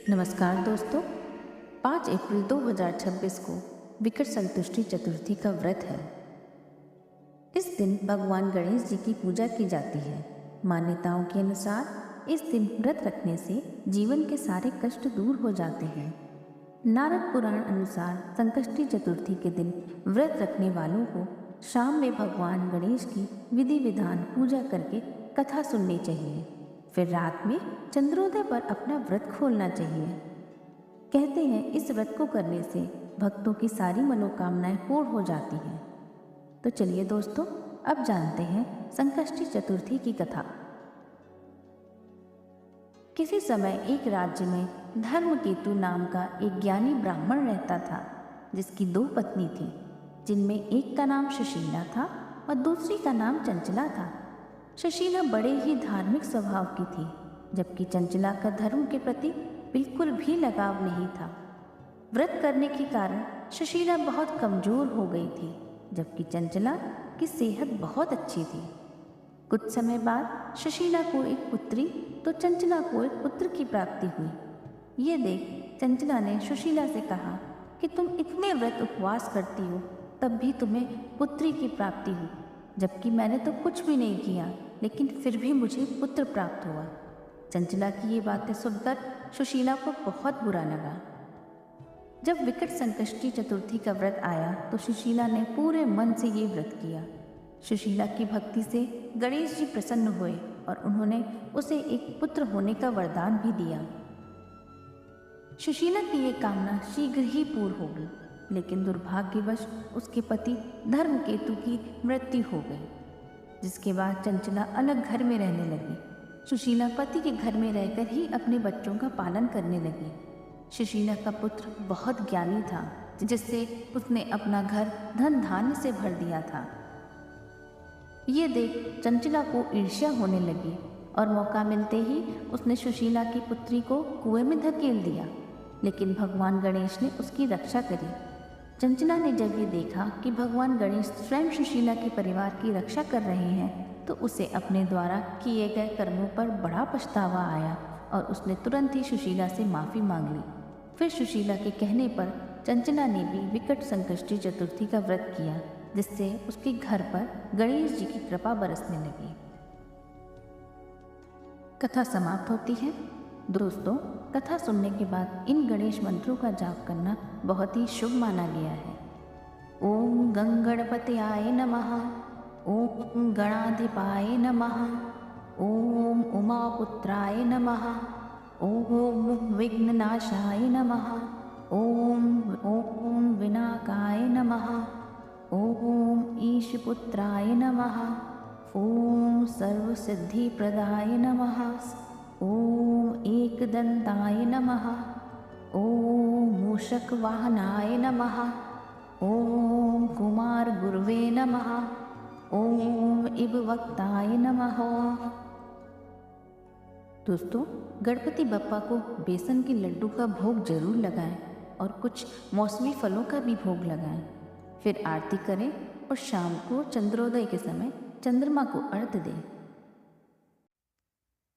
नमस्कार दोस्तों, 5 अप्रैल 2026 को विकट संतुष्टि चतुर्थी का व्रत है। इस दिन भगवान गणेश जी की पूजा की जाती है। मान्यताओं के अनुसार इस दिन व्रत रखने से जीवन के सारे कष्ट दूर हो जाते हैं। नारद पुराण अनुसार संकष्टी चतुर्थी के दिन व्रत रखने वालों को शाम में भगवान गणेश की विधि विधान पूजा करके कथा सुननी चाहिए। फिर रात में चंद्रोदय पर अपना व्रत खोलना चाहिए। कहते हैं इस व्रत को करने से भक्तों की सारी मनोकामनाएं पूर्ण हो जाती हैं। तो चलिए दोस्तों, अब जानते हैं संकष्टी चतुर्थी की कथा। किसी समय एक राज्य में धर्मकेतु नाम का एक ज्ञानी ब्राह्मण रहता था, जिसकी 2 पत्नी थी, जिनमें एक का नाम सुशीला था और दूसरी का नाम चंचला था। सुशीला बड़े ही धार्मिक स्वभाव की थी, जबकि चंचला का धर्म के प्रति बिल्कुल भी लगाव नहीं था। व्रत करने के कारण सुशीला बहुत कमजोर हो गई थी, जबकि चंचला की सेहत बहुत अच्छी थी। कुछ समय बाद सुशीला को एक पुत्री तो चंचला को एक पुत्र की प्राप्ति हुई। ये देख चंचला ने सुशीला से कहा कि तुम इतने व्रत उपवास करती हो, तब भी तुम्हें पुत्री की प्राप्ति हुई, जबकि मैंने तो कुछ भी नहीं किया, लेकिन फिर भी मुझे पुत्र प्राप्त हुआ। चंचला की ये बातें सुनकर सुशीला को बहुत बुरा लगा। जब विकट संकष्टी चतुर्थी का व्रत आया तो सुशीला ने पूरे मन से ये व्रत किया। सुशीला की भक्ति से गणेश जी प्रसन्न हुए और उन्होंने उसे एक पुत्र होने का वरदान भी दिया। सुशीला की ये कामना शीघ्र ही पूर्ण हो गई, लेकिन दुर्भाग्यवश उसके पति धर्मकेतु की मृत्यु हो गई, जिसके बाद चंचला अलग घर में रहने लगी। सुशीला पति के घर में रहकर ही अपने बच्चों का पालन करने लगी। सुशीला का पुत्र बहुत ज्ञानी था, जिससे उसने अपना घर धन धान्य से भर दिया था। ये देख चंचला को ईर्ष्या होने लगी और मौका मिलते ही उसने सुशीला की पुत्री को कुएं में धकेल दिया, लेकिन भगवान गणेश ने उसकी रक्षा करी। चंचला ने जब ये देखा कि भगवान गणेश स्वयं सुशीला के परिवार की रक्षा कर रहे हैं, तो उसे अपने द्वारा किए गए कर्मों पर बड़ा पछतावा आया और उसने तुरंत ही सुशीला से माफ़ी मांग ली। फिर सुशीला के कहने पर चंचला ने भी विकट संकष्टी चतुर्थी का व्रत किया, जिससे उसके घर पर गणेश जी की कृपा बरसने लगी। कथा समाप्त होती है। दोस्तों, कथा सुनने के बाद इन गणेश मंत्रों का जाप करना बहुत ही शुभ माना गया है। ओम गंगणपतयाय नमः, ओम गणाधिपाय नमः, ओम उमापुत्राय नमः, ओम विघ्ननाशाय नमः, ओम विनाकाय नमः, ओम ईशपुत्राय नमः, ओम सर्वसिद्धिप्रदाय नमः, ओम एकदंताय नमः, ओम मूषकवाहनाय नमः, ओम कुमार गुरुवे नमः, ओम इबवक्ताय नमः। दोस्तों, गणपति बप्पा को बेसन के लड्डू का भोग जरूर लगाएं और कुछ मौसमी फलों का भी भोग लगाएं। फिर आरती करें और शाम को चंद्रोदय के समय चंद्रमा को अर्घ्य दें।